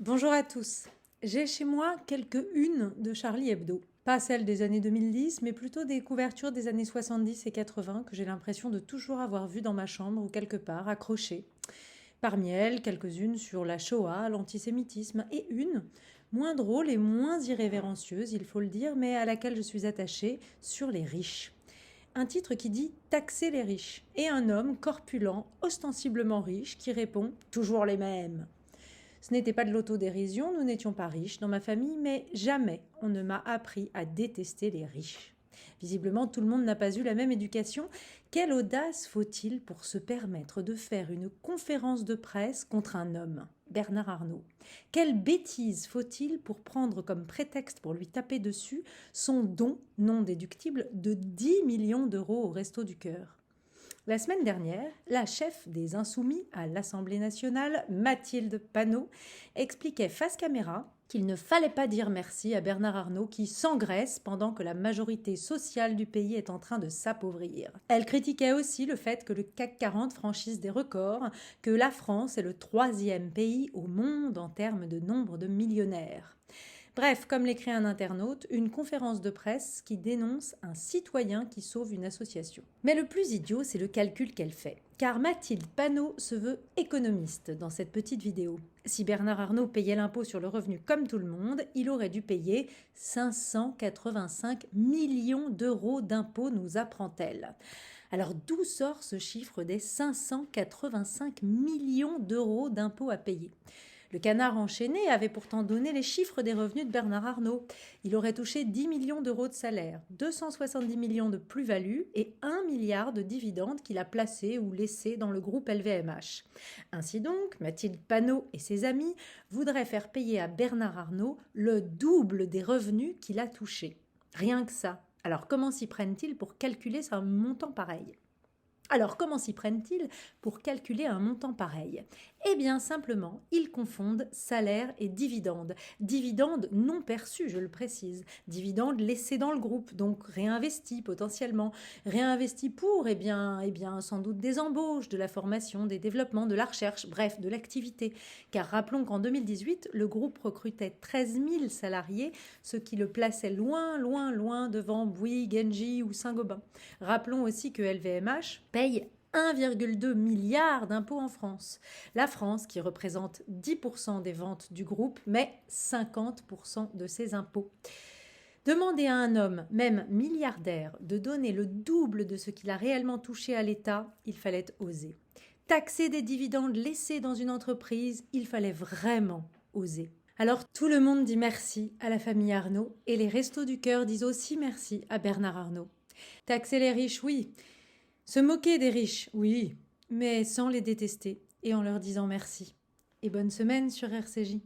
Bonjour à tous. J'ai chez moi quelques unes de Charlie Hebdo. Pas celles des années 2010, mais plutôt des couvertures des années 70 et 80 que j'ai l'impression de toujours avoir vues dans ma chambre ou quelque part accrochées. Parmi elles, quelques-unes sur la Shoah, l'antisémitisme et une, moins drôle et moins irrévérencieuse, il faut le dire, mais à laquelle je suis attachée, sur les riches. Un titre qui dit taxer les riches et un homme corpulent, ostensiblement riche, qui répond toujours les mêmes. Ce n'était pas de l'autodérision, nous n'étions pas riches dans ma famille, mais jamais on ne m'a appris à détester les riches. Visiblement, tout le monde n'a pas eu la même éducation. Quelle audace faut-il pour se permettre de faire une conférence de presse contre un homme, Bernard Arnault? Quelle bêtise faut-il pour prendre comme prétexte pour lui taper dessus son don non déductible de 10 millions d'euros au Resto du Cœur? La semaine dernière, la chef des Insoumis à l'Assemblée nationale, Mathilde Panot, expliquait face caméra qu'il ne fallait pas dire merci à Bernard Arnault qui s'engraisse pendant que la majorité sociale du pays est en train de s'appauvrir. Elle critiquait aussi le fait que le CAC 40 franchisse des records, que la France est le 3e pays au monde en termes de nombre de millionnaires. Bref, comme l'écrit un internaute, une conférence de presse qui dénonce un citoyen qui sauve une association. Mais le plus idiot, c'est le calcul qu'elle fait. Car Mathilde Panot se veut économiste dans cette petite vidéo. Si Bernard Arnault payait l'impôt sur le revenu comme tout le monde, il aurait dû payer 585 millions d'euros d'impôts, nous apprend-elle. Alors d'où sort ce chiffre des 585 millions d'euros d'impôts à payer ? Le Canard enchaîné avait pourtant donné les chiffres des revenus de Bernard Arnault. Il aurait touché 10 millions d'euros de salaire, 270 millions de plus-value et 1 milliard de dividendes qu'il a placés ou laissés dans le groupe LVMH. Ainsi donc, Mathilde Panot et ses amis voudraient faire payer à Bernard Arnault le double des revenus qu'il a touchés. Rien que ça. Alors comment s'y prennent-ils pour calculer un montant pareil ? Alors, comment s'y prennent-ils pour calculer un montant pareil? Eh bien, simplement, ils confondent salaire et dividende. Dividende non perçu, je le précise. Dividende laissé dans le groupe, donc réinvesti potentiellement. Réinvesti pour, sans doute des embauches, de la formation, des développements, de la recherche, bref, de l'activité. Car rappelons qu'en 2018, le groupe recrutait 13 000 salariés, ce qui le plaçait loin, loin, loin devant Bouygues, Engie ou Saint-Gobain. Rappelons aussi que LVMH paye 1,2 milliard d'impôts en France. La France, qui représente 10% des ventes du groupe, met 50% de ses impôts. Demander à un homme, même milliardaire, de donner le double de ce qu'il a réellement touché à l'État, il fallait oser. Taxer des dividendes laissés dans une entreprise, il fallait vraiment oser. Alors tout le monde dit merci à la famille Arnault et les Restos du Cœur disent aussi merci à Bernard Arnault. Taxer les riches, oui. Se moquer des riches, oui, mais sans les détester et en leur disant merci. Et bonne semaine sur RCJ.